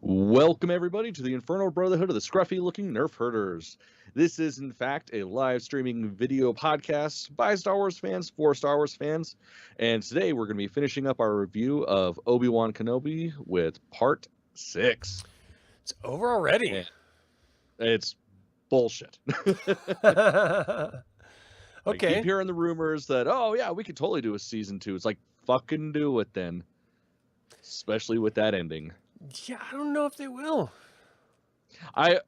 Welcome, everybody, to the Infernal Brotherhood of the Scruffy Looking Nerf Herders. This is, in fact, a live streaming video podcast by Star Wars fans for Star Wars fans. And today we're going to be finishing up our review of Obi-Wan Kenobi with Part 6. It's over already. And it's bullshit. Okay. I keep hearing the rumors that, oh, yeah, we could totally do a Season 2. It's like, fucking do it then. Especially with that ending. Yeah, I don't know if they will. I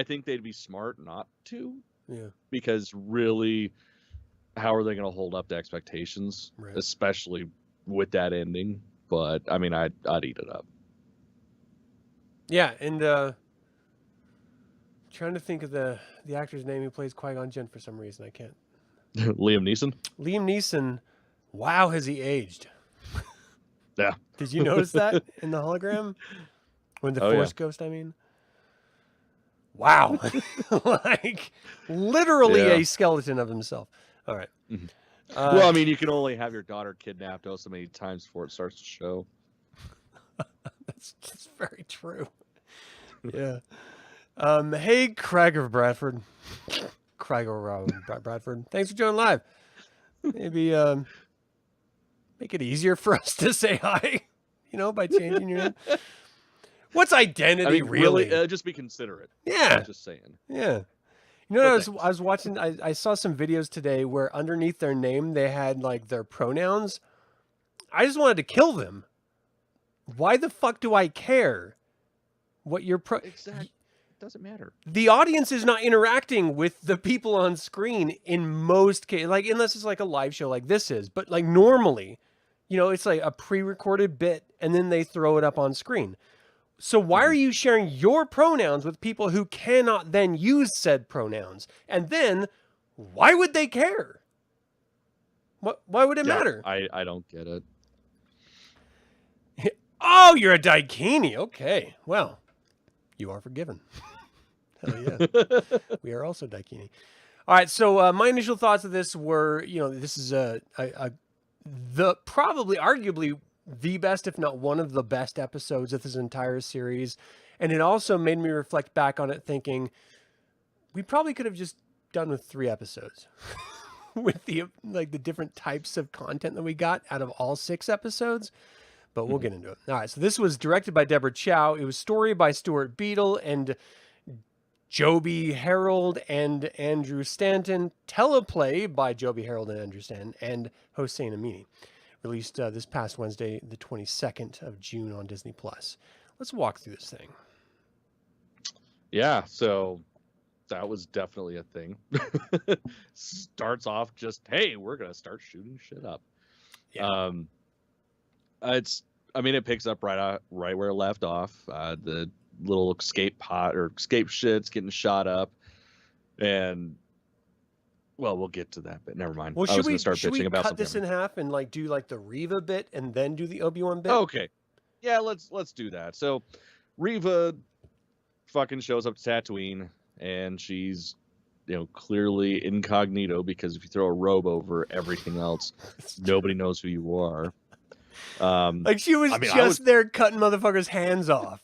think they'd be smart not to. Yeah. Because really, how are they going to hold up to expectations, Right. especially with that ending? But I mean, I'd eat it up. Yeah, and trying to think of the actor's name who plays Qui-Gon Jinn for some reason. I can't. Liam Neeson. Liam Neeson. Wow, has he aged? Yeah. Did you notice that in the hologram? When the Force Ghost, I mean. Wow. Like, literally a skeleton of himself. All right. Mm-hmm. Well, I mean, you can only have your daughter kidnapped so many times before it starts to show. That's very true. Yeah. Hey, Craig of Bradford. Craig or Bradford. Thanks for joining live. Maybe make it easier for us to say hi, by changing your name. What's identity, I mean, really? Just be considerate. Yeah. I'm just saying. Yeah. I was watching, I saw some videos today where underneath their name, they had like their pronouns. I just wanted to kill them. Why the fuck do I care what your Exactly. It doesn't matter. The audience is not interacting with the people on screen in most cases, like unless it's like a live show like this is, but like normally, it's like a pre-recorded bit and then they throw it up on screen. So why are you sharing your pronouns with people who cannot then use said pronouns? And then why would they care? Why would it matter? I don't get it. Oh, you're a Daikini. Okay. Well, you are forgiven. Hell yeah. We are also Daikini. All right. So my initial thoughts of this were, this is probably arguably the best, if not one of the best episodes of this entire series. And it also made me reflect back on it thinking we probably could have just done with 3 episodes with the different types of content that we got out of all 6 episodes. But we'll get into it. All right. So this was directed by Deborah Chow. It was story by Stuart Beadle and Joby Harold and Andrew Stanton. Teleplay by Joby Harold and Andrew Stanton and Hossein Amini. Released this past Wednesday, the 22nd of June on Disney+. Let's walk through this thing. Yeah, so that was definitely a thing. Starts off just, hey, we're going to start shooting shit up. Yeah. It picks up right where it left off. The little escape shit's getting shot up. And well, we'll get to that, but never mind. Well, should we cut this in half and do the Reva bit and then do the Obi-Wan bit? Okay. Yeah, let's do that. So Reva fucking shows up to Tatooine and she's clearly incognito because if you throw a robe over everything else, nobody knows who you are. She was just there cutting motherfuckers' hands off.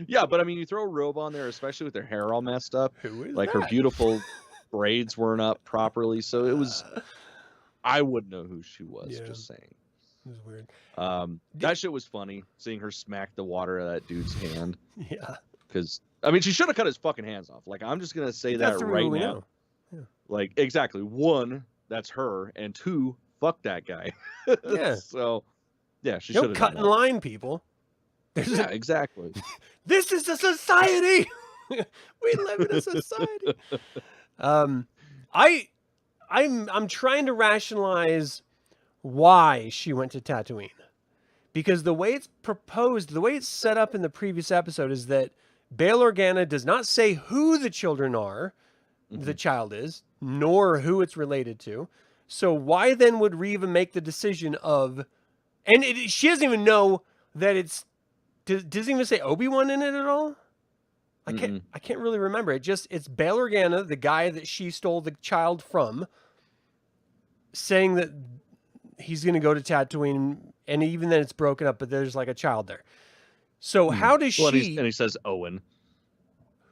Yeah, but you throw a robe on there, especially with their hair all messed up. Who is that? Her beautiful braids weren't up properly, so it was. I wouldn't know who she was. Yeah. Just saying. It was weird. That shit was funny. Seeing her smack the water out of that dude's hand. Yeah. Because she should have cut his fucking hands off. I'm just gonna say that right now. Yeah. Exactly. 1, that's her, and 2, fuck that guy. Yeah. So, yeah, she should have cut in line, people. Exactly. This is a society. We live in a society. I'm trying to rationalize why she went to Tatooine, because the way it's proposed, the way it's set up in the previous episode, is that Bail Organa does not say who the children are, the child is, nor who it's related to. So why then would Reva make the decision of, and she doesn't even know that it's. Does it even say Obi-Wan in it at all? I can't really remember. It's Bail Organa, the guy that she stole the child from, saying that he's going to go to Tatooine, and even then it's broken up, but there's a child there. So how does Well, she... and he says Owen.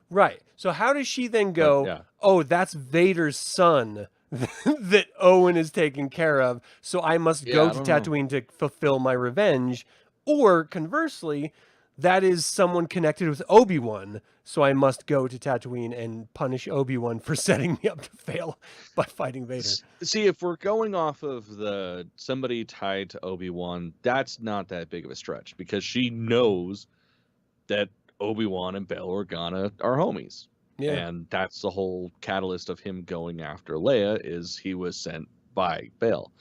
Right. So how does she then go, yeah. oh, that's Vader's son that Owen is taking care of, so I must go to Tatooine to fulfill my revenge? Or conversely, that is someone connected with Obi-Wan, so I must go to Tatooine and punish Obi-Wan for setting me up to fail by fighting Vader. See, if we're going off of the somebody tied to Obi-Wan, that's not that big of a stretch, because she knows that Obi-Wan and Bail Organa are homies. Yeah. And that's the whole catalyst of him going after Leia, is he was sent by Bail.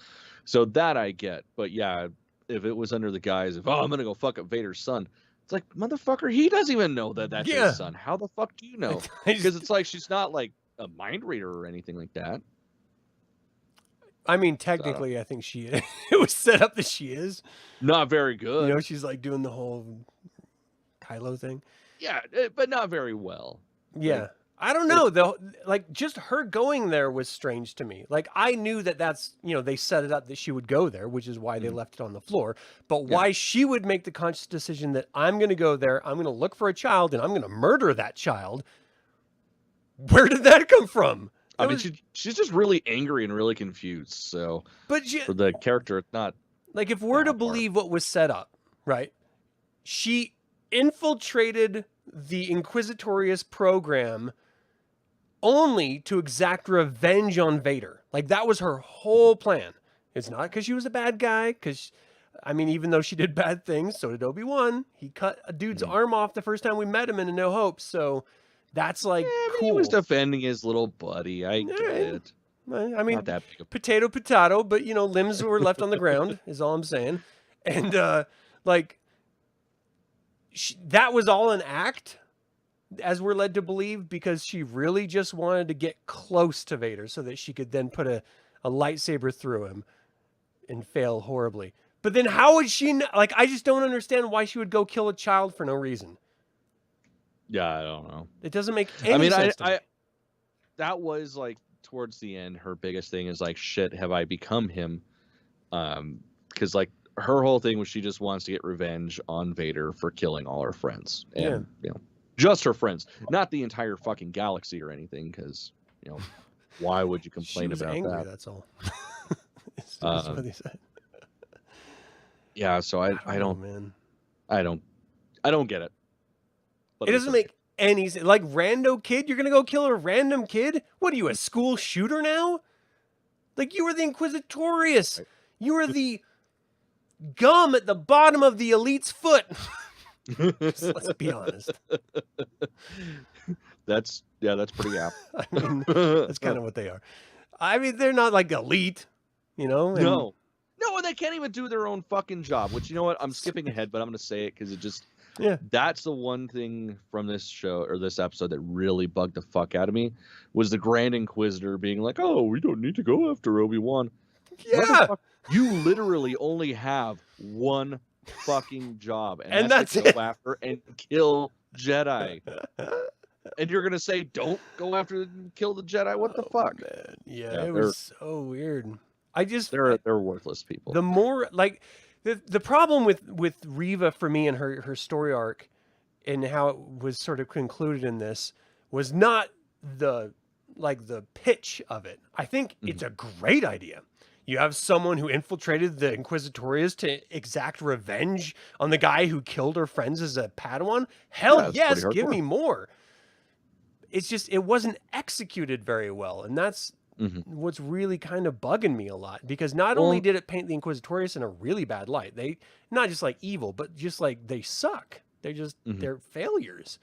So that I get. But yeah, if it was under the guise of, oh, I'm going to go fuck up Vader's son, it's like, motherfucker, he doesn't even know that that's his son. How the fuck do you know? Because it's like, she's not like a mind reader or anything like that. I mean, technically, I think she is. It was set up that she is. Not very good. You know, she's like doing the whole Kylo thing. Yeah, but not very well. Yeah. Like, I don't know, though. Like, just her going there was strange to me. Like, I knew that that's, you know, they set it up that she would go there, which is why they left it on the floor. But why she would make the conscious decision that I'm going to go there, I'm going to look for a child, and I'm going to murder that child. Where did that come from? I mean, she's just really angry and really confused. So, but for the character, it's not... Like, if we're to believe what was set up, right? She infiltrated the Inquisitorious program only to exact revenge on Vader. Like, that was her whole plan. It's not because she was a bad guy, because, I mean, even though she did bad things, so did Obi-Wan. He cut a dude's arm off the first time we met him in A New Hope, so that's, like, cool. He was defending his little buddy. I get it. I mean, potato, but, you know, limbs were left on the ground, is all I'm saying. And, like, that was all an act, as we're led to believe, because she really just wanted to get close to Vader so that she could then put a lightsaber through him and fail horribly. But then how would she... Like, I just don't understand why she would go kill a child for no reason. Yeah, I don't know. It doesn't make any sense to me. That was, like, towards the end, her biggest thing is, like, shit, have I become him? Because, like, her whole thing was she just wants to get revenge on Vader for killing all her friends. And, you know, just her friends. Not the entire fucking galaxy or anything, because, you know, why would you complain about angry, that? That's all. That's what he said. Yeah, so I don't... Man. I don't get it. But it doesn't make any sense. Like, rando kid? You're going to go kill a random kid? What are you, a school shooter now? Like, you were the Inquisitorious. Right. You were the gum at the bottom of the elite's foot. Let's be honest. That's pretty apt. I mean, that's kind of what they are. I mean, they're not like elite, you know? No, and they can't even do their own fucking job, which, you know what? I'm skipping ahead, but I'm going to say it because it just... Yeah, that's the one thing from this show or this episode that really bugged the fuck out of me, was the Grand Inquisitor being like, "Oh, we don't need to go after Obi-Wan." Yeah, you literally only have one fucking job, and that's to go after and kill Jedi. And you're gonna say, "Don't go after and kill the Jedi"? What the fuck? Man. Yeah, it was so weird. They're worthless people. The more like. The problem with Reva for me and her story arc and how it was sort of concluded in this was not the pitch of it. I think it's a great idea. You have someone who infiltrated the Inquisitorious to exact revenge on the guy who killed her friends as a Padawan. Hell yes, give me more. It's just, it wasn't executed very well. And that's what's really kind of bugging me a lot, because not only did it paint the Inquisitorious in a really bad light, they not just like evil, but just like they suck. They're just, they're failures.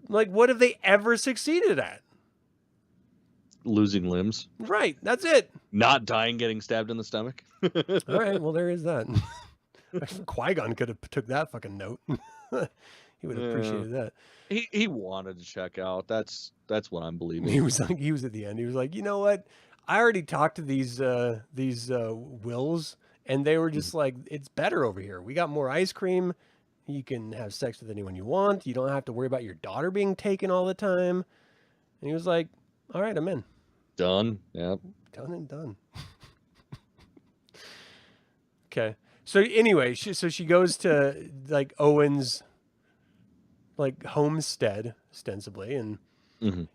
Like, what have they ever succeeded at? Losing limbs. Right. That's it. Not dying, getting stabbed in the stomach. All right. Well, there is that. Qui-Gon could have took that fucking note. He would have appreciated that. He wanted to check out. That's what I'm believing. He was at the end. He was like, you know what? I already talked to these Wills, and they were just like, it's better over here. We got more ice cream. You can have sex with anyone you want. You don't have to worry about your daughter being taken all the time. And he was like, all right, I'm in. Done. Yep. Done and done. Okay. So anyway, she goes to like Owen's like homestead ostensibly, and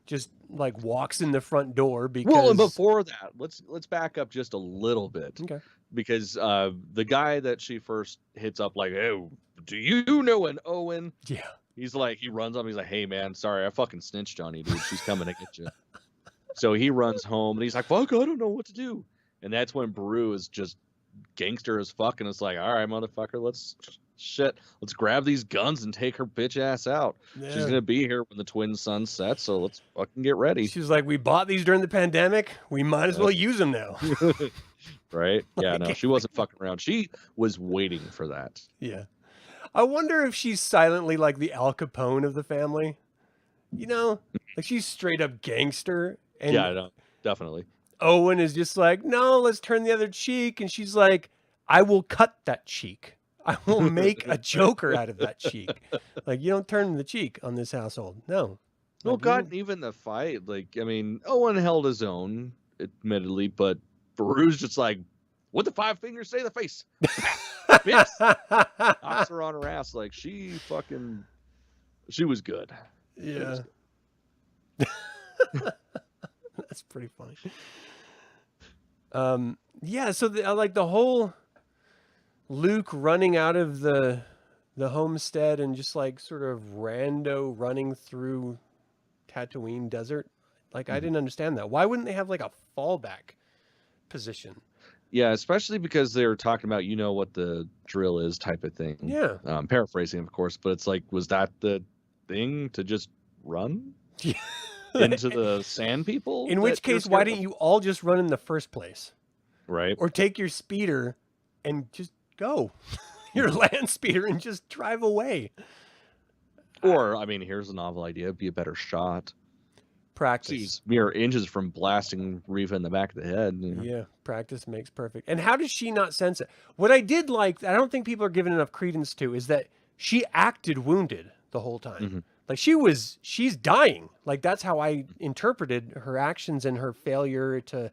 just like walks in the front door because. Well, and before that, let's back up just a little bit. Okay. Because the guy that she first hits up, like, oh, do you know an Owen? Yeah. He's like, he runs up. He's like, hey man, sorry, I fucking snitched on you, dude. She's coming to get you. So he runs home and he's like, fuck, I don't know what to do. And that's when Brew is just gangster as fuck, and it's like, all right, motherfucker, let's grab these guns and take her bitch ass out. Yeah. She's gonna be here when the twin sun sets, so let's fucking get ready. She's like, we bought these during the pandemic, we might as well use them now. Right? Yeah, no, she wasn't fucking around. She was waiting for that. Yeah. I wonder if she's silently like the Al Capone of the family. You know, like she's straight up gangster. And yeah, no, definitely. Owen is just like, no, let's turn the other cheek. And she's like, I will cut that cheek. I will make a Joker out of that cheek. Like, you don't turn the cheek on this household. No. Well, God, even the fight, like, I mean, Owen held his own, admittedly, but Baru's just like, what the 5 fingers say to the face? Knocks her on her ass. Like, she was good. Yeah. That's pretty funny. Yeah, so like the whole Luke running out of the homestead and just like sort of rando running through Tatooine desert. Like, I didn't understand that. Why wouldn't they have like a fallback position? Yeah, especially because they were talking about, you know what the drill is type of thing. Yeah. Paraphrasing, of course, but it's like, was that the thing to just run into the sand people? In which case, why didn't you all just run in the first place? Right. Or take your speeder and just go. Your land speeder and just drive away. Or, I mean, here's a novel idea. Be a better shot. Practice. She's mere inches from blasting Reva in the back of the head. You know? Yeah, practice makes perfect. And how does she not sense it? What I did like, I don't think people are giving enough credence to, is that she acted wounded the whole time. Like, she's dying. Like, that's how I interpreted her actions and her failure to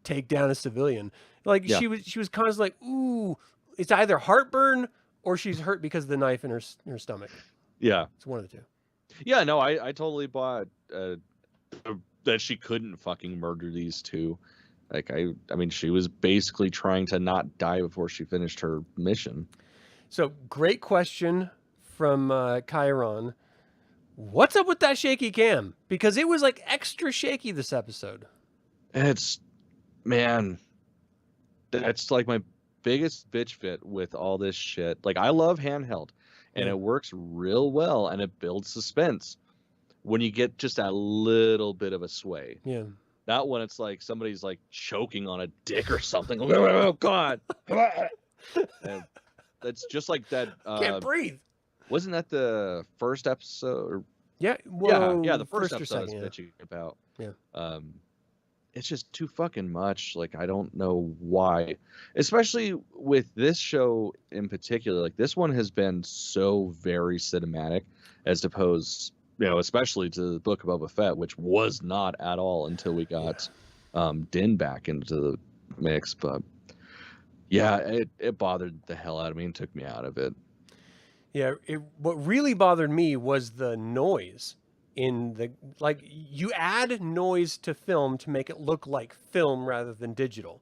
take down a civilian. Like, she was constantly like, ooh, it's either heartburn or she's hurt because of the knife in her stomach. Yeah. It's one of the two. Yeah, no, I totally bought that she couldn't fucking murder these two. Like, I mean, she was basically trying to not die before she finished her mission. So, great question from Chiron. What's up with that shaky cam? Because it was like extra shaky this episode. Man, that's like my biggest bitch fit with all this shit. Like, I love handheld. And it works real well, and it builds suspense when you get just that little bit of a sway. Yeah. Not when it's like somebody's like choking on a dick or something. Oh, God. And that's just like that. Can't breathe. Wasn't that the first episode? Yeah. Well, yeah, the first episode I was bitching about. Yeah. It's just too fucking much. Like, I don't know why, especially with this show in particular. Like, this one has been so very cinematic, as opposed, especially to the Book of Boba Fett, which was not at all until we got Din back into the mix. But yeah, it bothered the hell out of me and took me out of it. Yeah, what really bothered me was the noise. You add noise to film to make it look like film rather than digital.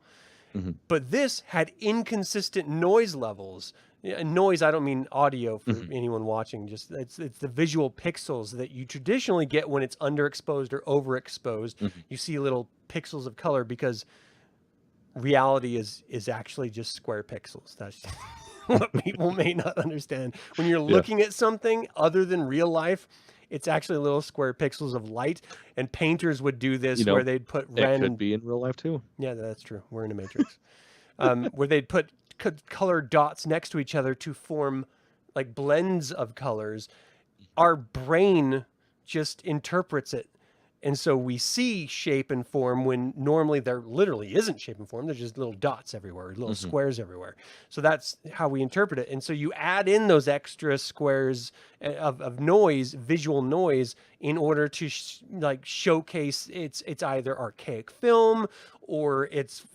But this had inconsistent noise levels. Noise, I don't mean audio for anyone watching. Just it's the visual pixels that you traditionally get when it's underexposed or overexposed. You see little pixels of color because reality is actually just square pixels. That's what people may not understand. When you're looking at something other than real life, it's actually little square pixels of light, and painters would do this where they'd put random. It could be in real life too. Yeah, that's true. We're in a matrix. Where they'd put colored dots next to each other to form like blends of colors. Our brain just interprets it. And so we see shape and form when normally there literally isn't shape and form. There's just little dots everywhere, little squares everywhere. So that's how we interpret it. And so you add in those extra squares of noise, visual noise, in order to showcase it's either archaic film or it's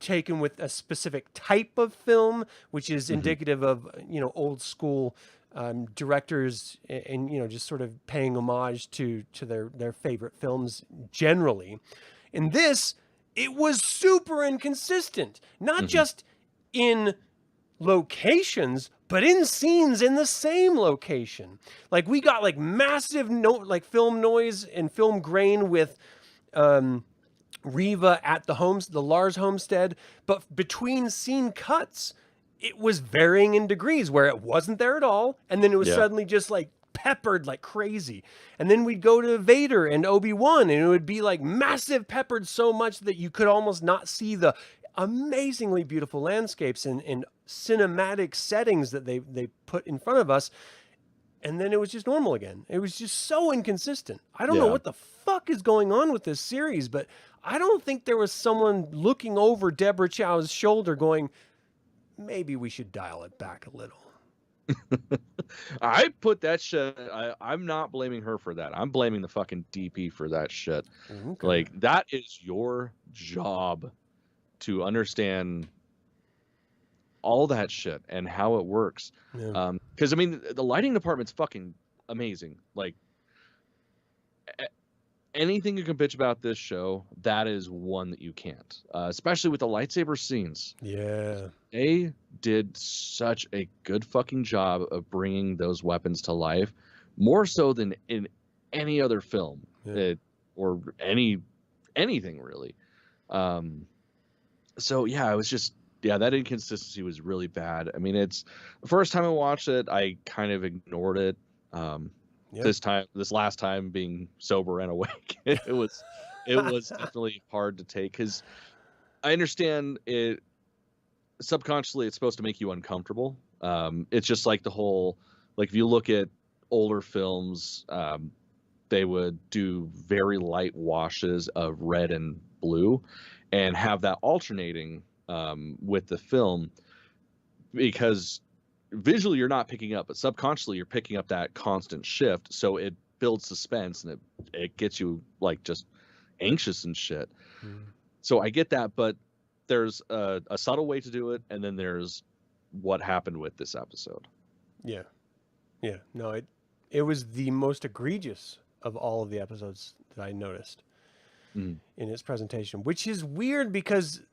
taken with a specific type of film, which is indicative of, old school directors and, just sort of paying homage to their favorite films generally. In this, it was super inconsistent, not just in locations, but in scenes in the same location. Like we got like massive film noise and film grain with Riva at the Lars homestead, but between scene cuts, it was varying in degrees where it wasn't there at all, and then it was suddenly just like peppered like crazy. And then we'd go to Vader and Obi-Wan, and it would be like massive, peppered so much that you could almost not see the amazingly beautiful landscapes and cinematic settings that they put in front of us. And then it was just normal again. It was just so inconsistent. I don't know what the fuck is going on with this series, but I don't think there was someone looking over Deborah Chow's shoulder going, maybe we should dial it back a little. I put that shit. I'm not blaming her for that. I'm blaming the fucking DP for that shit. Okay. Like, that is your job to understand all that shit and how it works. Because I mean, the lighting department's fucking amazing. Like, anything you can bitch about this show, that is one that you can't. Especially with the lightsaber scenes. Yeah, they did such a good fucking job of bringing those weapons to life, more so than in any other film, or anything really. So yeah, it was just. Yeah, that inconsistency was really bad. I mean, it's the first time I watched it, I kind of ignored it. This last time being sober and awake, it was definitely hard to take, because I understand it subconsciously. It's supposed to make you uncomfortable. It's just like the whole, like if you look at older films, they would do very light washes of red and blue, and have that alternating with the film, because visually you're not picking up, but subconsciously you're picking up that constant shift, so it builds suspense and it gets you like just anxious and shit. So I get that, but there's a subtle way to do it, and then there's what happened with this episode. No, it was the most egregious of all of the episodes that I noticed in its presentation, which is weird because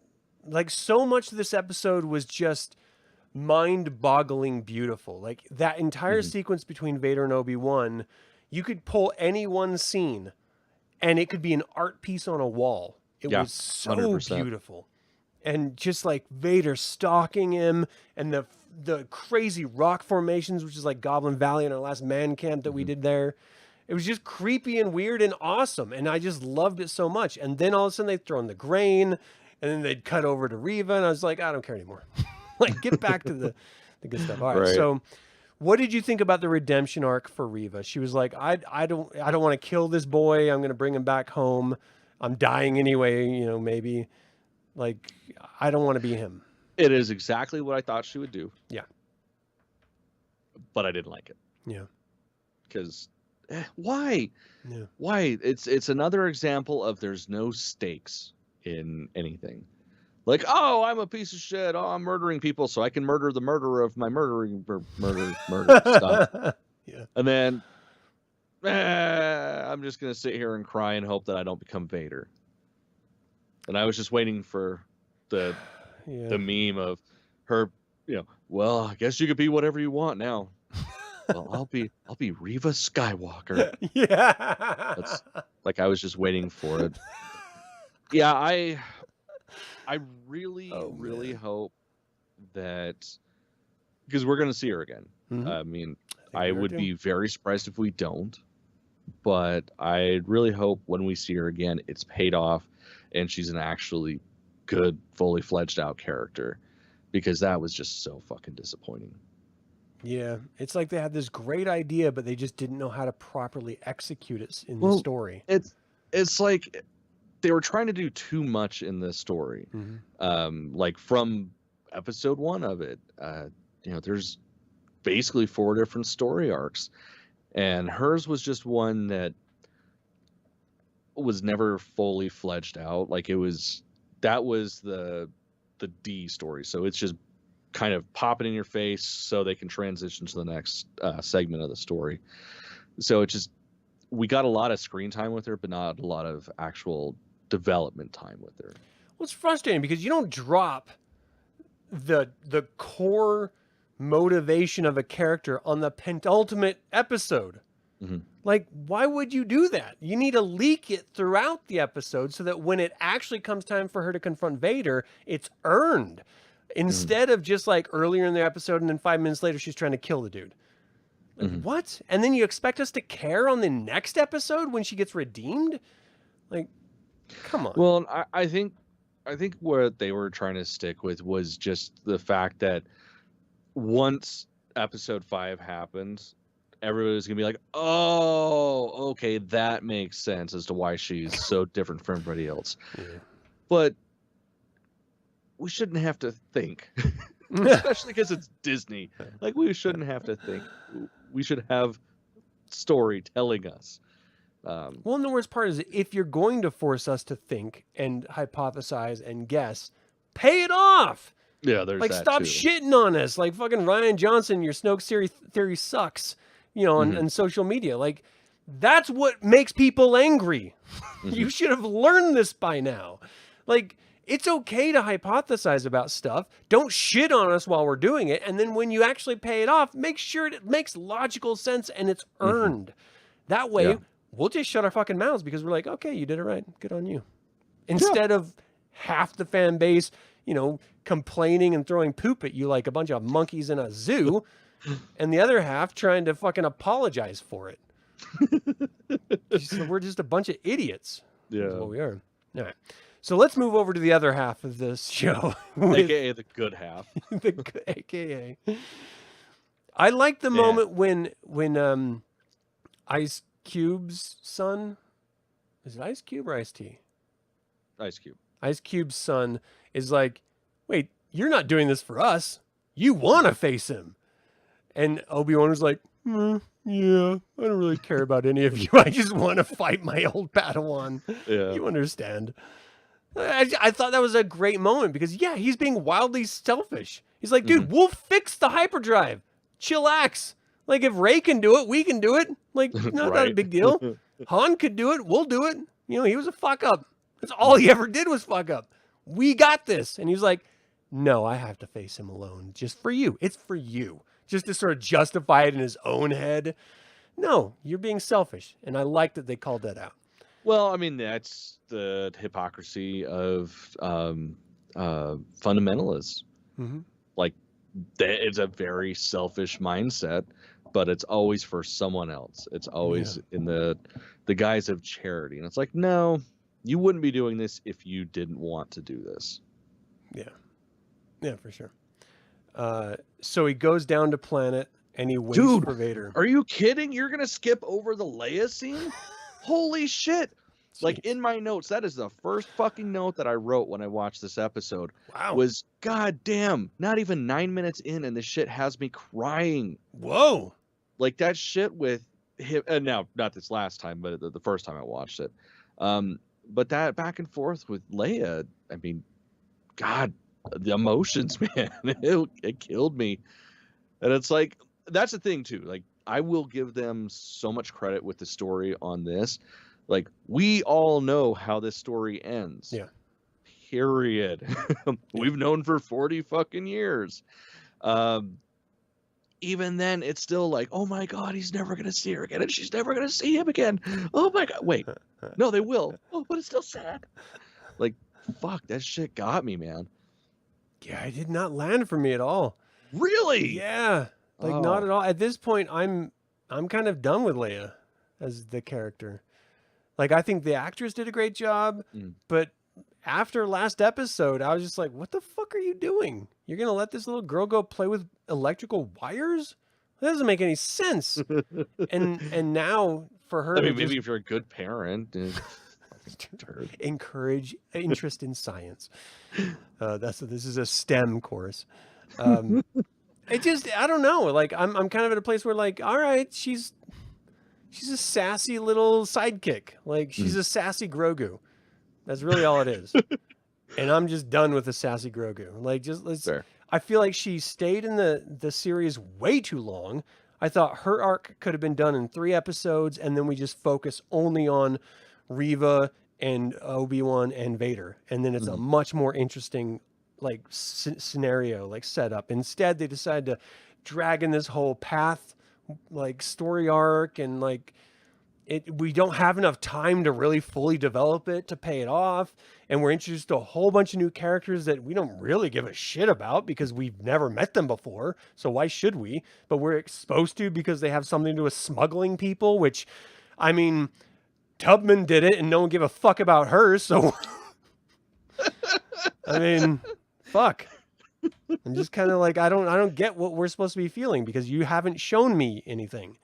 like so much of this episode was just mind-boggling beautiful. Like that entire sequence between Vader and Obi-Wan, you could pull any one scene and it could be an art piece on a wall. It was so 100%. Beautiful. And just like Vader stalking him, and the crazy rock formations, which is like Goblin Valley in our last man camp that we did there. It was just creepy and weird and awesome. And I just loved it so much. And then all of a sudden they throw in the grain, and then they'd cut over to Riva, and I was like, I don't care anymore. Like, get back to the good stuff. All right. So what did you think about the redemption arc for Riva? She was like, I don't want to kill this boy. I'm going to bring him back home. I'm dying anyway, maybe. Like, I don't want to be him. It is exactly what I thought she would do. Yeah. But I didn't like it. Yeah. Because why? Yeah. Why? It's another example of there's no stakes in anything. Like, oh, I'm a piece of shit. Oh, I'm murdering people so I can murder the murderer of my murder stuff. Yeah. And then I'm just going to sit here and cry and hope that I don't become Vader. And I was just waiting for the meme of her, well, I guess you could be whatever you want now. Well, I'll be Riva Skywalker. Yeah. That's, like, I was just waiting for it. Yeah, I really hope that, because we're going to see her again. I mean, I would be very surprised if we don't, but I really hope when we see her again, it's paid off and she's an actually good, fully fledged out character, because that was just so fucking disappointing. Yeah, it's like they had this great idea, but they just didn't know how to properly execute it in the story. It's like they were trying to do too much in this story. Like from episode 1 of it, there's basically 4 different story arcs, and hers was just one that was never fully fledged out. Like that was the the D story. So it's just kind of popping in your face so they can transition to the next segment of the story. So it just, we got a lot of screen time with her, but not a lot of actual development time with her. Well, it's frustrating because you don't drop the core motivation of a character on the penultimate episode. Mm-hmm. Like, why would you do that? You need to leak it throughout the episode so that when it actually comes time for her to confront Vader, it's earned. Instead of just like earlier in the episode and then 5 minutes later, she's trying to kill the dude. Like, what? And then you expect us to care on the next episode when she gets redeemed? Like, come on. Well, I think what they were trying to stick with was just the fact that once episode 5 happens, everybody's gonna be like, oh, okay, that makes sense as to why she's so different from everybody else. Yeah. But we shouldn't have to think, especially because it's Disney. Like, we shouldn't have to think. We should have story telling us. Well, and the worst part is if you're going to force us to think and hypothesize and guess, pay it off. Yeah, there's like that stop too. shitting on us. Like fucking Ryan Johnson, your Snoke theory sucks. You know, on social media. Like that's what makes people angry. You should have learned this by now. Like it's okay to hypothesize about stuff. Don't shit on us while we're doing it. And then when you actually pay it off, make sure it makes logical sense and it's earned. That way, we'll just shut our fucking mouths because we're like, okay, you did it right. Good on you. Instead of half the fan base, you know, complaining and throwing poop at you like a bunch of monkeys in a zoo, and the other half trying to fucking apologize for it. We're just a bunch of idiots. Yeah. That's what we are. All right. So let's move over to the other half of this show. AKA the good half. AKA. I like the moment when Ice Cube's son, is it Ice Cube or Ice T? Ice Cube. Ice Cube's son is like, wait, you're not doing this for us. You want to face him. And Obi-Wan was like, yeah, I don't really care about any of you. I just want to fight my old Padawan. Yeah. You understand. I thought that was a great moment because, he's being wildly selfish. He's like, dude, we'll fix the hyperdrive. Chillax. Like, if Rey can do it, we can do it. Like, not a big deal. Han could do it. We'll do it. You know, he was a fuck up. That's all he ever did was fuck up. We got this. And he was like, no, I have to face him alone. Just for you. It's for you. Just to sort of justify it in his own head. No, you're being selfish. And I like that they called that out. Well, I mean, that's the hypocrisy of fundamentalists. Like, it's a very selfish mindset, but it's always for someone else. It's always in the guise of charity. And it's like, no, you wouldn't be doing this if you didn't want to do this. Yeah, for sure. So he goes down to planet and he waits for Vader. Are you kidding? You're going to skip over the Leia scene? Holy shit. Like in my notes, that is the first fucking note that I wrote when I watched this episode. Wow. Was, God damn, not even 9 minutes in and this shit has me crying. Whoa. Like that shit with him, and now not this last time, but the first time I watched it. But that back and forth with Leia, I mean, God, the emotions, man, it killed me. And it's like, that's the thing too. Like, I will give them so much credit with the story on this. Like, we all know how this story ends. Yeah. Period. We've known for 40 fucking years. Even then, it's still like, oh my God, he's never going to see her again, and she's never going to see him again. Oh my God. Wait. No, they will. Oh, but it's still sad. Like, fuck, that shit got me, man. Yeah, it did not land for me at all. Really? Yeah. Like, not at all. At this point, I'm kind of done with Leia as the character. Like, I think the actress did a great job, but after last episode, I was just like, what the fuck are you doing? You're going to let this little girl go play with electrical wires? That doesn't make any sense. and now for her, I mean, maybe if you're a good parent, encourage interest in science. This is a STEM course. I don't know. Like, I'm kind of at a place where, like, all right, she's a sassy little sidekick. Like, she's a sassy Grogu. That's really all it is. And I'm just done with the sassy Grogu. Like, just let's. Fair. I feel like she stayed in the series way too long. I thought her arc could have been done in 3 episodes, and then we just focus only on Reva and Obi-Wan and Vader, and then it's a much more interesting like scenario, like setup. Instead, they decided to drag in this whole path, like story arc, and like we don't have enough time to really fully develop it to pay it off. And we're introduced to a whole bunch of new characters that we don't really give a shit about because we've never met them before. So why should we? But we're exposed to because they have something to do with smuggling people, which, I mean, Tubman did it and no one gave a fuck about her. So, I mean, fuck. I'm just kind of like, I don't get what we're supposed to be feeling because you haven't shown me anything.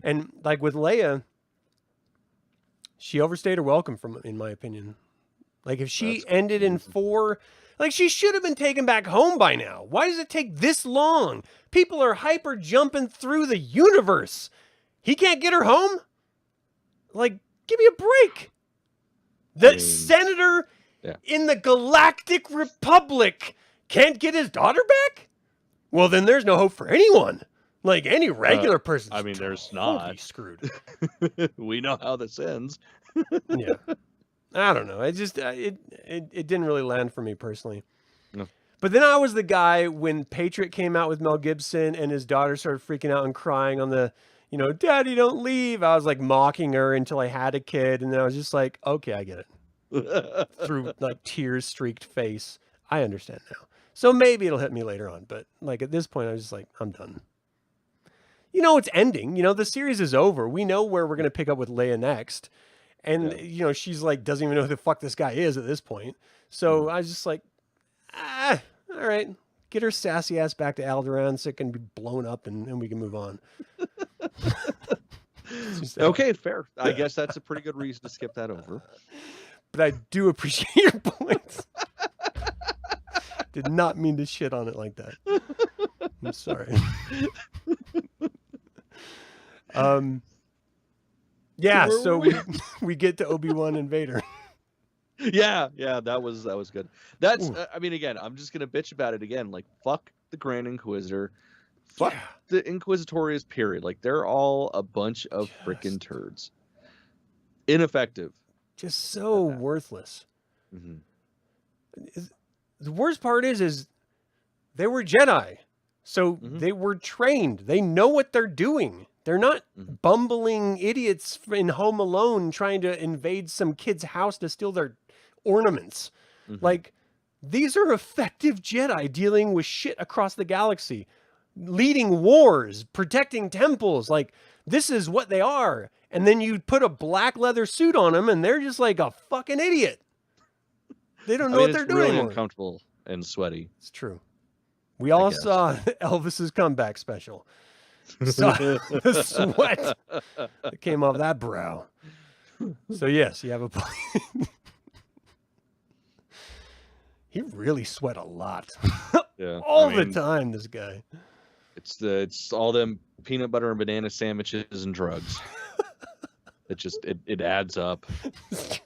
And like with Leia, she overstayed her welcome, in my opinion. Like if she ended in 4, like she should have been taken back home by now. Why does it take this long? People are hyper jumping through the universe. He can't get her home? Like, give me a break. The senator in the Galactic Republic can't get his daughter back? Well, then there's no hope for anyone. Like any regular person. I mean, there's not. Screwed. We know how this ends. Yeah. I don't know. It just it didn't really land for me personally. No. But then I was the guy when Patriot came out with Mel Gibson and his daughter started freaking out and crying on the, Daddy, don't leave. I was like mocking her until I had a kid, and then I was just like, okay, I get it. Through like tears streaked face. I understand now. So maybe it'll hit me later on, but like at this point I was just like, I'm done. It's ending. The series is over. We know where we're going to pick up with Leia next. And, she's like, doesn't even know who the fuck this guy is at this point. So I was just like, all right, get her sassy ass back to Alderaan so it can be blown up and we can move on. Okay, fair. I guess that's a pretty good reason to skip that over. But I do appreciate your points. Did not mean to shit on it like that. I'm sorry. Yeah, so we get to Obi-Wan and Vader. Yeah, that was good. That's I mean, again, I'm just gonna bitch about it again. Like, fuck the Grand Inquisitor, fuck the Inquisitorius. Period. Like, they're all a bunch of freaking turds, ineffective, just so worthless. The worst part is they were Jedi, so they were trained. They know what they're doing. They're not bumbling idiots in Home Alone trying to invade some kid's house to steal their ornaments. Like, these are effective Jedi dealing with shit across the galaxy, leading wars, protecting temples. Like, this is what they are. And then you put a black leather suit on them and they're just like a fucking idiot. They don't know what they're doing. It's really uncomfortable and sweaty. It's true. We all saw Elvis's comeback special. Saw the sweat that came off that brow. So yes, you have a point. He really sweat a lot. All the time, this guy. It's all them peanut butter and banana sandwiches and drugs. It adds up. It's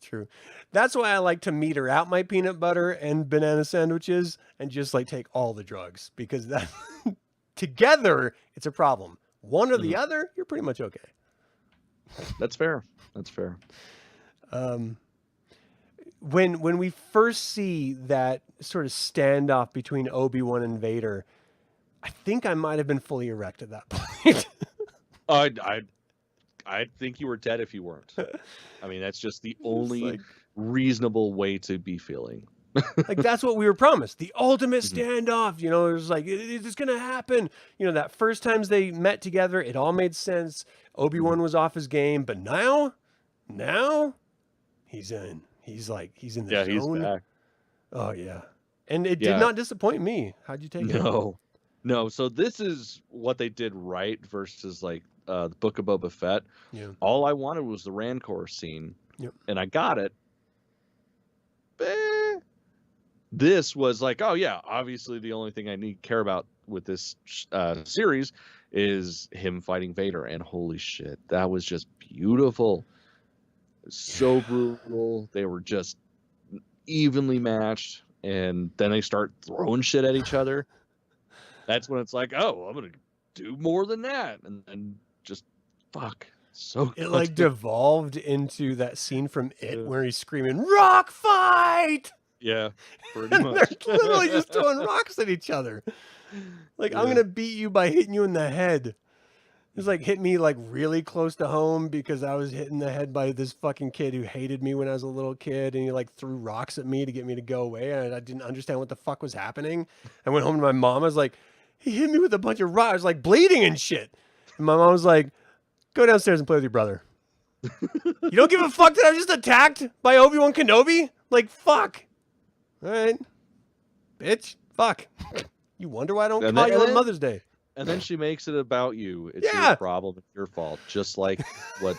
true. That's why I like to meter out my peanut butter and banana sandwiches and just like take all the drugs, because that together it's a problem. One or the other, you're pretty much okay. That's fair. When we first see that sort of standoff between Obi-Wan and Vader, I think I might have been fully erect at that point. I think you were dead if you weren't. I mean, that's just the only reasonable way to be feeling. Like, that's what we were promised. The ultimate standoff. It was like, it's going to happen. That first times they met together, it all made sense. Obi-Wan was off his game. But now he's in. He's in the zone. He's back. Oh, yeah. And it did not disappoint me. How'd you take it? No. So this is what they did right versus like the Book of Boba Fett. Yeah. All I wanted was the Rancor scene. Yep. And I got it. This was like, oh yeah, obviously the only thing I care about with this series is him fighting Vader, and holy shit, that was just beautiful. So brutal. They were just evenly matched, and then they start throwing shit at each other, that's when it's like, oh, I'm gonna do more than that, and just fuck. So it like devolved into that scene from It where he's screaming "Rock fight!" Yeah, pretty much. They're literally just throwing rocks at each other. Like, I'm gonna beat you by hitting you in the head. It's like hit me like really close to home because I was hit in the head by this fucking kid who hated me when I was a little kid, and he like threw rocks at me to get me to go away, and I didn't understand what the fuck was happening. I went home to my mom. I was like, he hit me with a bunch of rocks. I was like bleeding and shit. And my mom was like, go downstairs and play with your brother. You don't give a fuck that I was just attacked by Obi-Wan Kenobi? Like, fuck. All right. Bitch. Fuck. You wonder why I don't call you on Mother's Day. And then she makes it about you. It's your problem. It's your fault. Just like what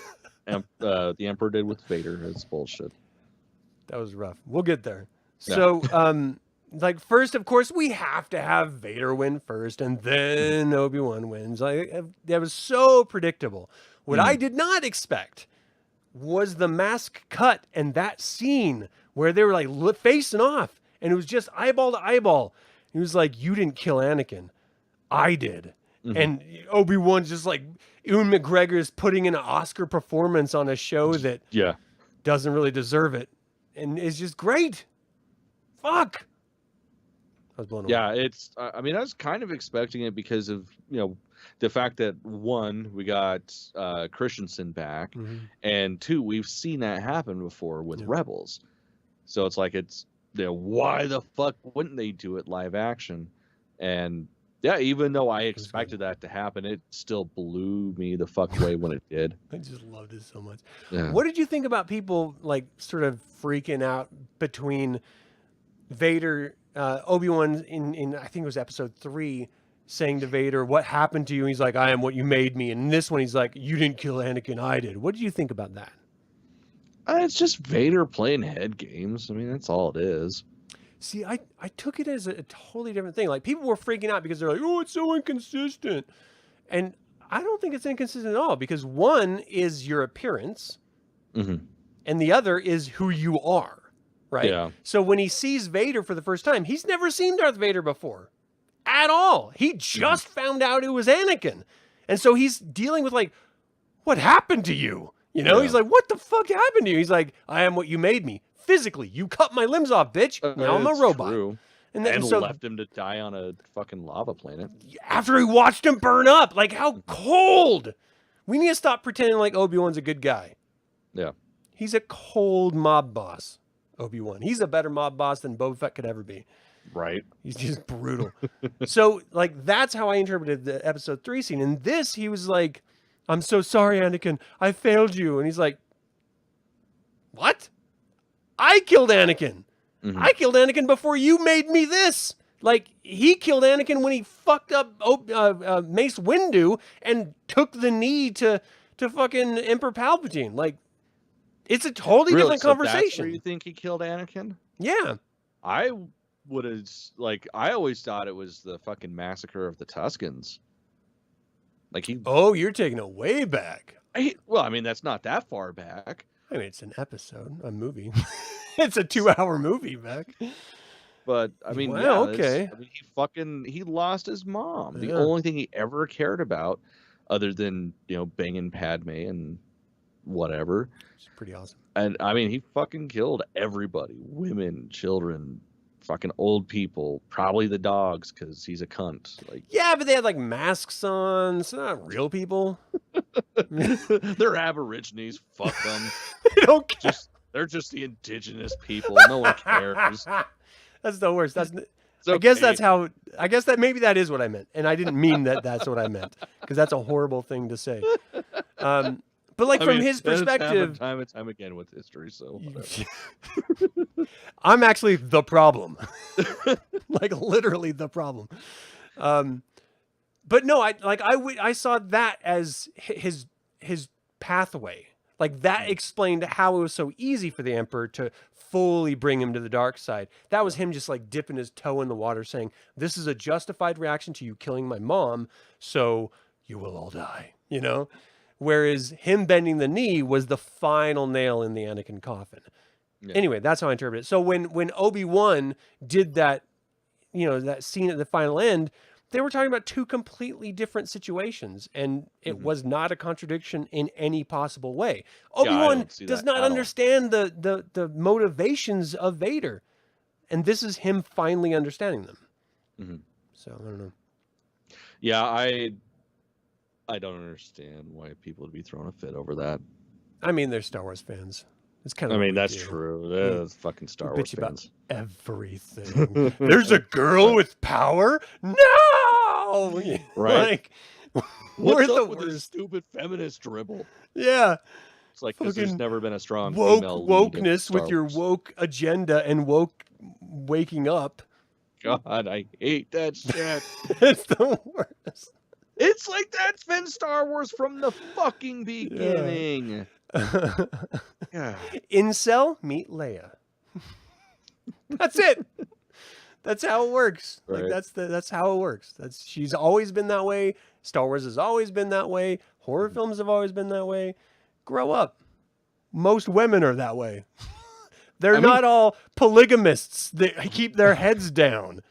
the Emperor did with Vader. It's bullshit. That was rough. We'll get there. Yeah. So, like, first, of course, we have to have Vader win first, and then Obi-Wan wins. That was so predictable. What I did not expect was the mask cut and that scene where they were, like, facing off, and it was just eyeball to eyeball. He was like, you didn't kill Anakin. I did. And Obi-Wan's just like, Ewan McGregor is putting in an Oscar performance on a show that doesn't really deserve it. And it's just great. Fuck. I was blown away. Yeah, it's, I mean, I was kind of expecting it because of, the fact that one, we got Christensen back, and two, we've seen that happen before with Rebels. So it's like, it's, why the fuck wouldn't they do it live action? And yeah, even though I expected that to happen, it still blew me the fuck away when it did. I just loved it so much. Yeah. What did you think about people like sort of freaking out between Vader, Obi-Wan in I think it was episode 3, saying to Vader, "What happened to you?" And he's like, "I am what you made me." And in this one, he's like, "You didn't kill Anakin, I did." What did you think about that? It's just Vader playing head games. I mean, that's all it is. See, I took it as a totally different thing. Like, people were freaking out because they're like, oh, it's so inconsistent. And I don't think it's inconsistent at all, because one is your appearance and the other is who you are, right? Yeah. So when he sees Vader for the first time, he's never seen Darth Vader before at all. He just found out it was Anakin. And so he's dealing with like, what happened to you? He's like, what the fuck happened to you? He's like, I am what you made me. Physically, you cut my limbs off, bitch. Now I'm a robot. True. And so left him to die on a fucking lava planet. After he watched him burn up. Like, how cold. We need to stop pretending like Obi-Wan's a good guy. Yeah. He's a cold mob boss, Obi-Wan. He's a better mob boss than Boba Fett could ever be. Right. He's just brutal. So, like, that's how I interpreted the episode 3 scene. In this, he was like, I'm so sorry, Anakin. I failed you. And he's like, what? I killed Anakin. I killed Anakin before you made me this. Like, he killed Anakin when he fucked up Mace Windu and took the knee to fucking Emperor Palpatine. Like, it's a totally different conversation. That's where you think he killed Anakin? Yeah. I would have, like, I always thought it was the fucking massacre of the Tuscans. Like, he... Oh, you're taking it way back. Well, I mean, that's not that far back. I mean, it's an episode, a movie. It's a 2-hour movie, Mac. But I mean, okay. I mean, he lost his mom. Yeah. The only thing he ever cared about, other than banging Padme and whatever. It's pretty awesome. And I mean, he fucking killed everybody: women, children, fucking old people, probably the dogs, because he's a cunt. Like, yeah, but they had like masks on, so they're not real people. They're aborigines. Fuck them. They don't care. They're just the indigenous people. No one cares. That's the worst. That's. Okay. I guess that's how. I guess that maybe that is what I meant, and I didn't mean that. That's what I meant, because that's a horrible thing to say. But like from his perspective, time and time again with history. So I'm actually the problem, like literally the problem. But no, I saw that as his pathway. Like, that explained how it was so easy for the Emperor to fully bring him to the dark side. That was him just like dipping his toe in the water, saying, "This is a justified reaction to you killing my mom, so you will all die." Whereas him bending the knee was the final nail in the Anakin coffin. Yeah. Anyway, that's how I interpret it. So when Obi-Wan did that, that scene at the final end, they were talking about two completely different situations, and it was not a contradiction in any possible way. Yeah, I Obi-Wan don't see does that not at all. understand the motivations of Vader, and this is him finally understanding them. So I don't know. Yeah, I don't understand why people would be throwing a fit over that. I mean, they're Star Wars fans. It's kind of. I mean, that's true. That's fucking Star Wars fans. About everything. There's a girl with power? No! Right. Like, What's up with this stupid feminist dribble? Yeah. It's like, because there's never been a strong woke female lead in wokeness Star with your Wars. woke agenda and woke waking up. God, I hate that shit. It's the worst. It's like that's been Star Wars from the fucking beginning. Yeah. Incel, meet Leia. That's it. That's how it works. Right. Like that's how it works. She's always been that way. Star Wars has always been that way. Horror films have always been that way. Grow up. Most women are that way. They're not all polygamists that keep their heads down.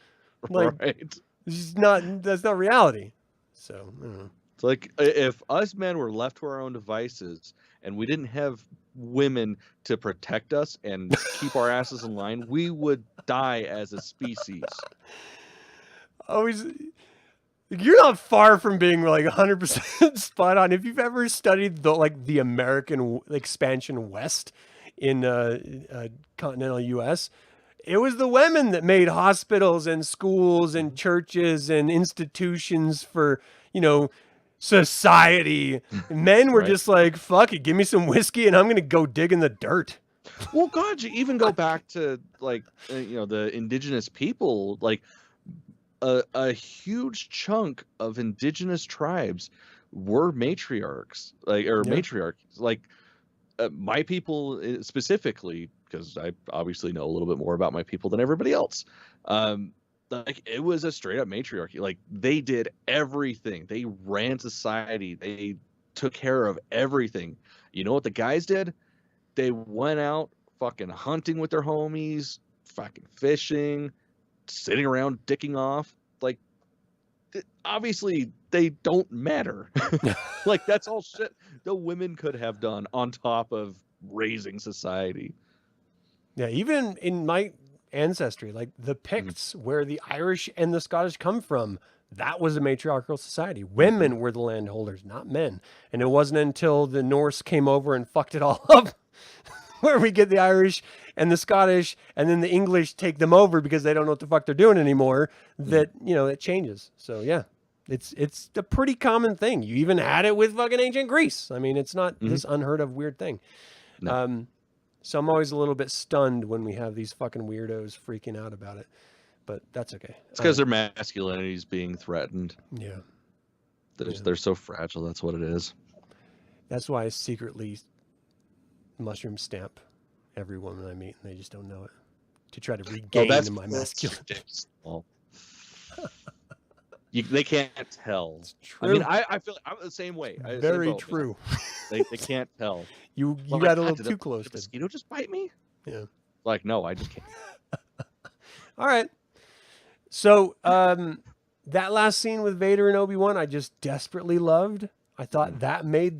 Like, right. That's not reality. So, I don't know. It's like if us men were left to our own devices and we didn't have women to protect us and keep our asses in line, we would die as a species. You're not far from being like 100% spot on. If you've ever studied the American expansion west in continental U.S., it was the women that made hospitals and schools and churches and institutions for, society. Men were just like, fuck it, give me some whiskey and I'm going to go dig in the dirt. Well, God, you even go back to the indigenous people, like a huge chunk of indigenous tribes were matriarchs, matriarchs. Like my people specifically, because I obviously know a little bit more about my people than everybody else. Like it was a straight up matriarchy. Like they did everything. They ran society. They took care of everything. You know what the guys did? They went out fucking hunting with their homies, fucking fishing, sitting around dicking off. Like obviously they don't matter. Like that's all shit the women could have done on top of raising society. Yeah, even in my ancestry, like the Picts, where the Irish and the Scottish come from, that was a matriarchal society. Women were the landholders, not men. And it wasn't until the Norse came over and fucked it all up where we get the Irish and the Scottish, and then the English take them over because they don't know what the fuck they're doing anymore, that, it changes. So yeah, it's a pretty common thing. You even had it with fucking ancient Greece. I mean, it's not this unheard of weird thing. No. So I'm always a little bit stunned when we have these fucking weirdos freaking out about it, but that's okay. It's because their masculinity is being threatened. Yeah. They're so fragile. That's what it is. That's why I secretly mushroom stamp every woman I meet, and they just don't know it, to try to regain my masculinity. They can't tell. It's true. I mean, I feel I'm the same way. Very true. They can't tell. You got a little too close. Did the mosquito just bite me? Yeah. Like, no, I just can't. All right. So that last scene with Vader and Obi-Wan, I just desperately loved. I thought that made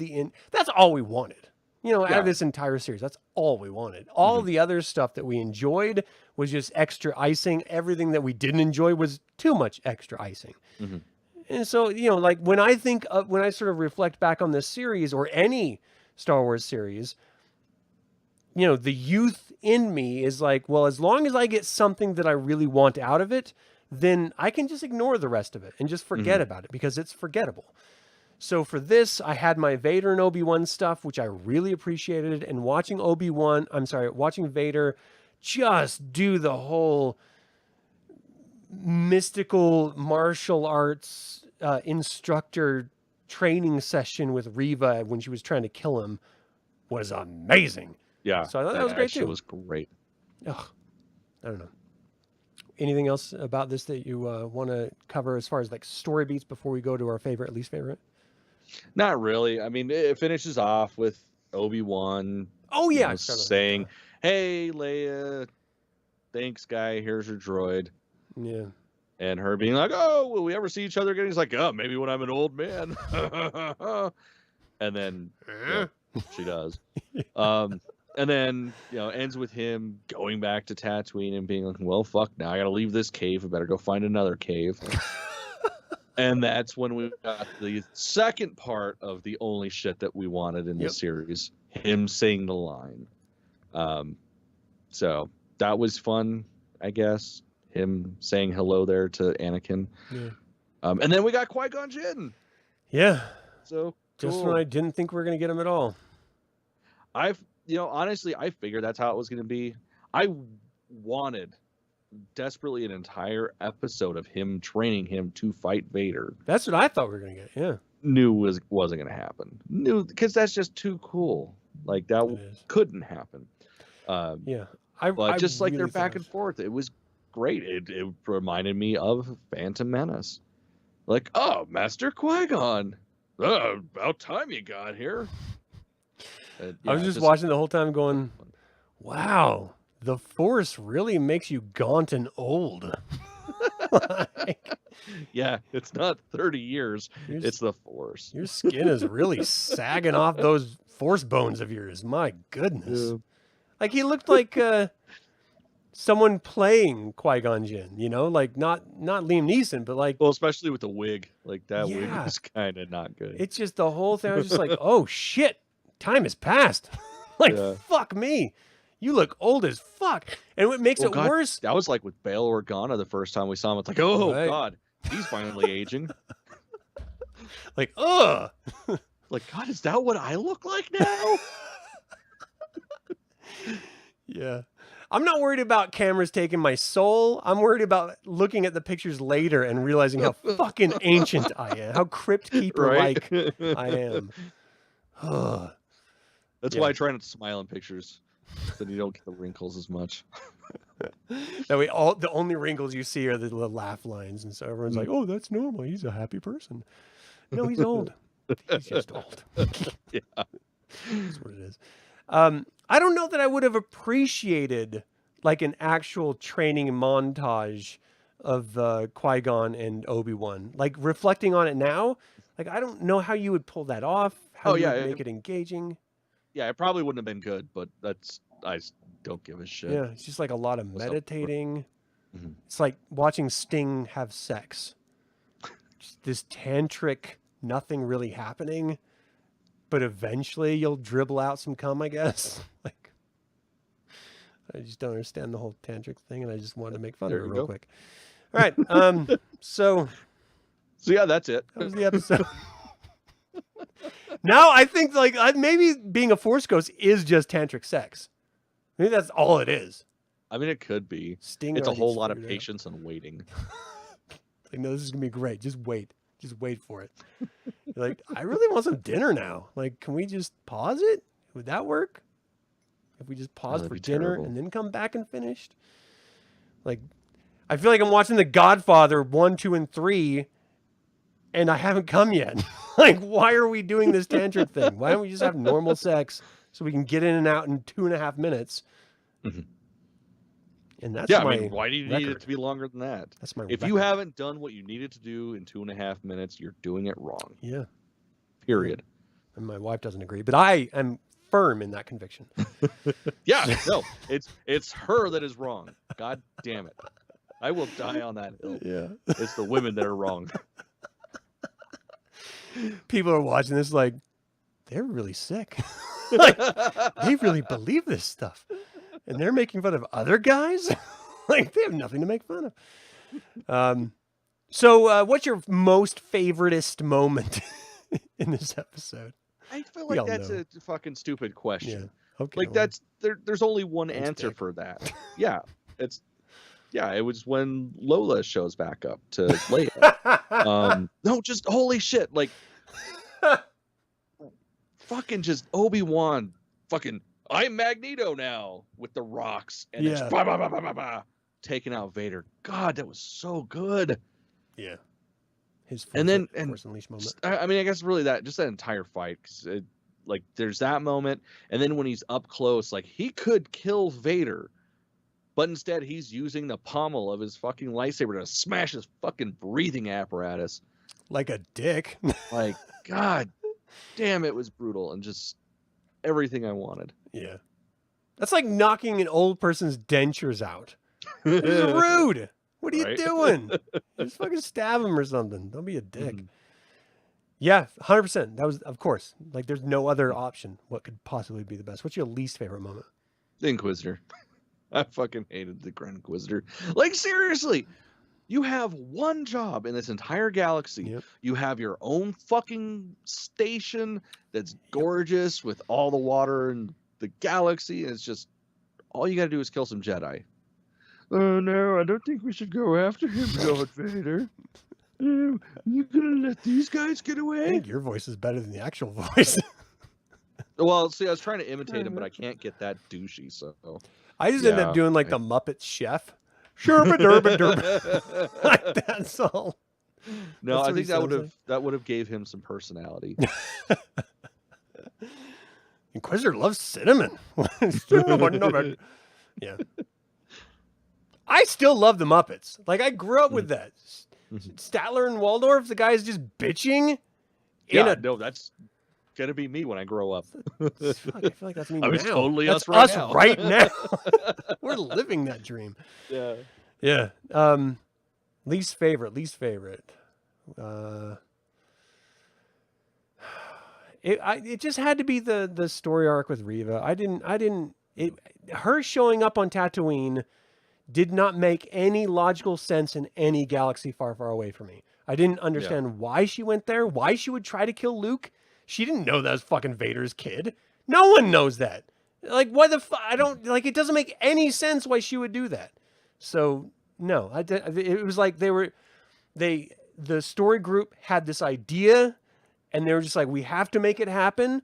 that's all we wanted. Out of this entire series, that's all we wanted. All the other stuff that we enjoyed was just extra icing. Everything that we didn't enjoy was too much extra icing. And so, like when I sort of reflect back on this series or any Star Wars series, the youth in me is like, well, as long as I get something that I really want out of it, then I can just ignore the rest of it and just forget about it because it's forgettable. So for this, I had my Vader and Obi-Wan stuff, which I really appreciated, and watching Vader just do the whole mystical martial arts instructor training session with Reva when she was trying to kill him was amazing. Yeah. So I thought that was great too. It was great. Ugh, I don't know. Anything else about this that you want to cover as far as like story beats before we go to our favorite, least favorite? Not really. I mean, it finishes off with Obi-Wan. Oh yeah, saying, hey, Leia, thanks, guy. Here's your droid. Yeah. And her being like, oh, will we ever see each other again? He's like, oh, maybe when I'm an old man. And then she does. And then, ends with him going back to Tatooine and being like, well, fuck, now I got to leave this cave. I better go find another cave. And that's when we got the second part of the only shit that we wanted in the series, him saying the line. So that was fun, I guess, him saying hello there to Anakin. Yeah. And then we got Qui-Gon Jinn. Yeah. So just cool. when I didn't think we were going to get him at all. Honestly, I figured that's how it was going to be. I wanted desperately an entire episode of him training him to fight Vader. That's what I thought we were going to get. Yeah. Knew wasn't going to happen. Because that's just too cool. Like that couldn't happen. Yeah. But just like really they're back and forth, it was great. It reminded me of Phantom Menace. Like, oh, Master Qui-Gon. About time you got here. I was just watching the whole time going, wow, the Force really makes you gaunt and old. Yeah, it's not 30 years. It's the Force. Your skin is really sagging off those Force bones of yours. My goodness. Yeah. Like he looked like someone playing Qui-Gon Jinn, like not Liam Neeson, but like... Well, especially with the wig. Like that wig is kind of not good. It's just the whole thing. I was just like, oh, shit. Time has passed. Fuck me. You look old as fuck. And what makes it worse... That was like with Bail Organa the first time we saw him. It's like, oh, God, he's finally aging. Like, ugh. Like, God, is that what I look like now? Yeah. I'm not worried about cameras taking my soul. I'm worried about looking at the pictures later and realizing how fucking ancient I am. How Crypt Keeper-like I am. That's why I try not to smile in pictures. So you don't get the wrinkles as much. That way, the only wrinkles you see are the laugh lines. And so everyone's like, oh, that's normal. He's a happy person. No, he's old. He's just old. Yeah. That's what it is. I don't know that I would have appreciated like an actual training montage of Qui-Gon and Obi-Wan. Like reflecting on it now, like I don't know how you would pull that off. How you would make it engaging. Yeah, it probably wouldn't have been good, but I don't give a shit. Yeah, it's just like a lot of meditating. Mm-hmm. It's like watching Sting have sex. Just this tantric, nothing really happening. But eventually you'll dribble out some cum, I guess. Like, I just don't understand the whole tantric thing, and I just wanted to make fun of it real quick. All right, so yeah, that's it. That was the episode. Now I think like maybe being a Force ghost is just tantric sex. Maybe that's all it is. I mean, it could be. Sting it's a whole lot of patience and waiting. Like, no, this is gonna be great. Just wait for it. You're like, I really want some dinner now. Like, can we just pause it? Would that work? If we just pause for dinner and then come back and finished? Like, I feel like I'm watching The Godfather 1, 2, and 3, and I haven't come yet. Like, why are we doing this tantric thing? Why don't we just have normal sex so we can get in and out in 2.5 minutes? Mm-hmm. And that's why do you need it to be longer than that? That's my If you haven't done what you needed to do in 2.5 minutes, you're doing it wrong. Yeah. Period. And my wife doesn't agree, but I am firm in that conviction. Yeah, no, it's her that is wrong. God damn it. I will die on that hill. Yeah. It's the women that are wrong. People are watching this like, they're really sick. Like, they really believe this stuff. And they're making fun of other guys? Like, they have nothing to make fun of. So what's your most favoritist moment in this episode? I feel like that's a fucking stupid question. Yeah. Okay. Like, there's only one answer for that. Yeah. It was when Lola shows back up to Leia. No, just holy shit. Like, fucking just Obi-Wan fucking, I'm Magneto now with the rocks and it's taking out Vader. God, that was so good. Yeah. His Force Unleashed moment. I mean, I guess really that entire fight, because like there's that moment, and then when he's up close, like he could kill Vader, but instead he's using the pommel of his fucking lightsaber to smash his fucking breathing apparatus. Like a dick. Like, God damn, it was brutal and just everything I wanted. Yeah. That's like knocking an old person's dentures out. This is rude. What are you doing? Just fucking stab him or something. Don't be a dick. Mm-hmm. Yeah, 100%. That was, of course, like there's no other option. What could possibly be the best? What's your least favorite moment? The Inquisitor. I fucking hated the Grand Inquisitor. Like, seriously, you have one job in this entire galaxy. Yep. You have your own fucking station that's gorgeous with all the water in the galaxy. And it's just, all you got to do is kill some Jedi. Oh, no, I don't think we should go after him, Lord Vader. You gonna let these guys get away? I think your voice is better than the actual voice. Well, see, I was trying to imitate him, but I can't get that douchey, so... I just ended up doing like the Muppet Chef. Sherba derba derba. Like that's all. No, I think that would have gave him some personality. Inquisitor loves cinnamon. Yeah. I still love the Muppets. Like I grew up with that. Statler and Waldorf, the guy's just bitching. No, that's gonna be me when I grow up. I feel like that's me now. It's totally that's us now. Right now. We're living that dream. Yeah. Yeah. Least favorite. It just had to be the story arc with Reva. Her showing up on Tatooine did not make any logical sense in any galaxy far, far away from me. I didn't understand why she went there, why she would try to kill Luke. She didn't know that was fucking Vader's kid. No one knows that. Like, why the fuck? I don't, like, it doesn't make any sense why she would do that. So, no. It was like the story group had this idea, and they were just like, we have to make it happen.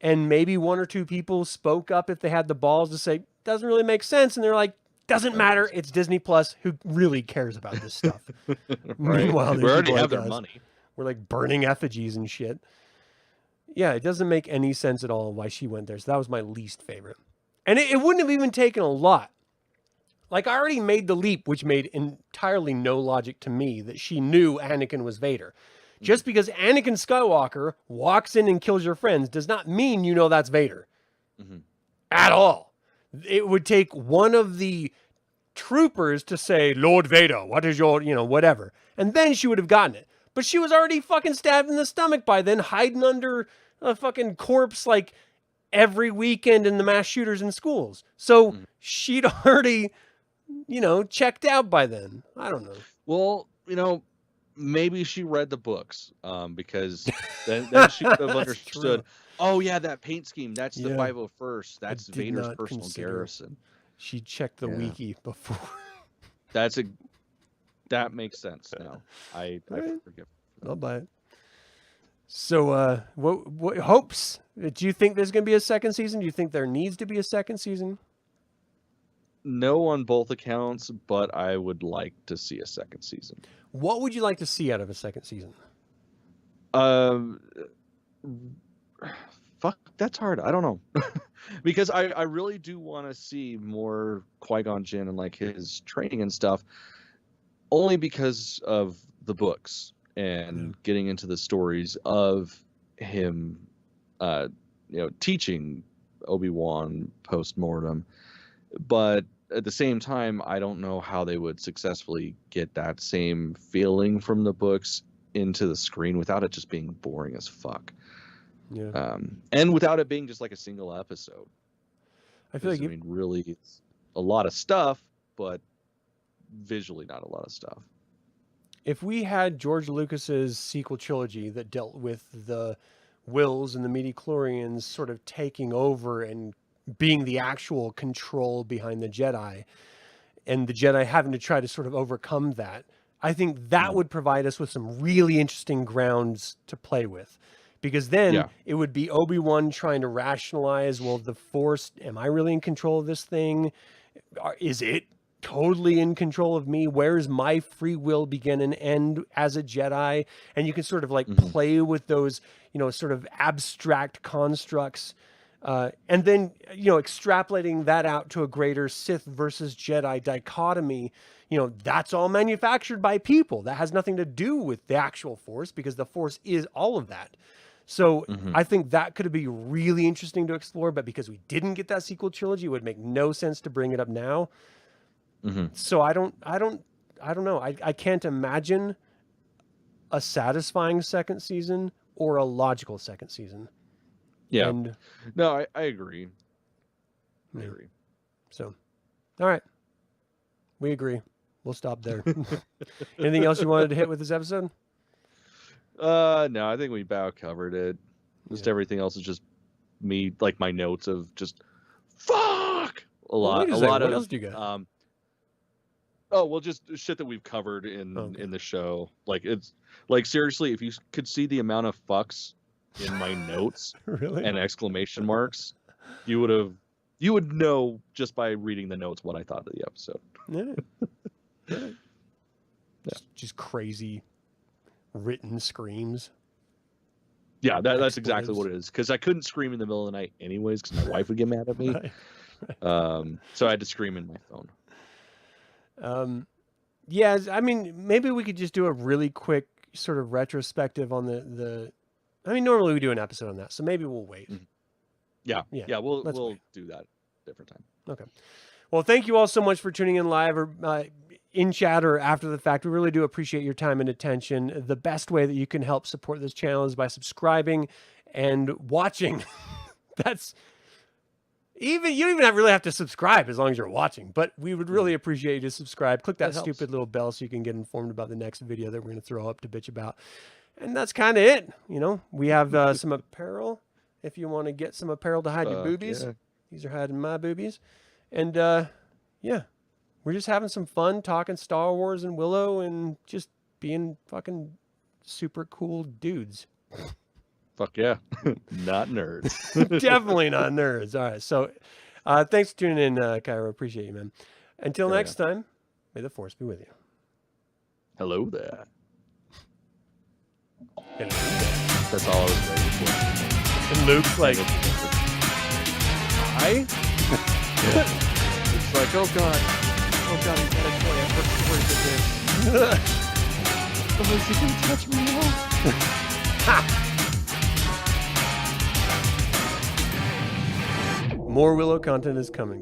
And maybe one or two people spoke up if they had the balls to say, doesn't really make sense. And they're like, doesn't matter. It's Disney Plus. Who really cares about this stuff? Right. Meanwhile, we already have their money. We're like burning effigies and shit. Yeah, it doesn't make any sense at all why she went there. So that was my least favorite. And it wouldn't have even taken a lot. Like, I already made the leap, which made entirely no logic to me, that she knew Anakin was Vader. Just because Anakin Skywalker walks in and kills your friends does not mean you know that's Vader. At all. It would take one of the troopers to say, Lord Vader, what is your, whatever. And then she would have gotten it. But she was already fucking stabbed in the stomach by then, hiding under a fucking corpse like every weekend in the mass shooters in schools. So she'd already, checked out by then. I don't know. Well, maybe she read the books because then she would have understood. Oh, yeah, that paint scheme, that's the 501st. That's Vader's personal garrison. She checked the wiki before. That makes sense now. I forgive. I'll buy it. So, what hopes? Do you think there's going to be a second season? Do you think there needs to be a second season? No, on both accounts, but I would like to see a second season. What would you like to see out of a second season? Fuck, that's hard. I don't know. Because I really do want to see more Qui-Gon Jinn and like his training and stuff, only because of the books and getting into the stories of him, teaching Obi-Wan post-mortem. But at the same time, I don't know how they would successfully get that same feeling from the books into the screen without it just being boring as fuck. Yeah. And without it being just like a single episode. I feel like really, it's a lot of stuff, but visually not a lot of stuff. If we had George Lucas's sequel trilogy that dealt with the Wills and the midichlorians sort of taking over and being the actual control behind the Jedi, and the Jedi having to try to sort of overcome that, I think that would provide us with some really interesting grounds to play with. Because then it would be Obi-Wan trying to rationalize, well, the Force, am I really in control of this thing? Is it totally in control of me? Where's my free will begin and end as a Jedi? And you can sort of like play with those, sort of abstract constructs. And then, extrapolating that out to a greater Sith versus Jedi dichotomy, that's all manufactured by people. That has nothing to do with the actual Force, because the Force is all of that. So I think that could be really interesting to explore, but because we didn't get that sequel trilogy, it would make no sense to bring it up now. So I don't know. I can't imagine a satisfying second season or a logical second season. Yeah. No, I agree. I agree. So, all right. We agree. We'll stop there. Anything else you wanted to hit with this episode? No, I think we about covered it. Just everything else is just me, like my notes of just fuck a lot. What else do you got? Just shit that we've covered in the show. Like it's like seriously, if you could see the amount of fucks in my notes Really? and exclamation marks, you would know just by reading the notes what I thought of the episode. Yeah. Just crazy written screams. Yeah, that's exactly what it is. Because I couldn't scream in the middle of the night anyways, because my wife would get mad at me. Right. So I had to scream in my phone. Yeah, I mean, maybe we could just do a really quick sort of retrospective on the. I mean, normally we do an episode on that, so maybe we'll wait. Yeah, we'll do that different time. Okay. Well, thank you all so much for tuning in live or in chat or after the fact. We really do appreciate your time and attention. The best way that you can help support this channel is by subscribing and watching. You don't even really have to subscribe as long as you're watching, but we would really appreciate you to subscribe. Click that stupid little bell so you can get informed about the next video that we're going to throw up to bitch about. And that's kind of it. We have some apparel. If you want to get some apparel to hide your boobies, these are hiding my boobies. And we're just having some fun talking Star Wars and Willow and just being fucking super cool dudes. Fuck yeah. Not nerds. Definitely not nerds. All right. So thanks for tuning in, Cairo. Appreciate you, man. Until next time, may the Force be with you. Hello there. And that's all I was ready for. And Luke's like, hi? It's like, oh god, he's got a toy. I forgot to this. Oh, is he gonna touch me now? More Willow content is coming.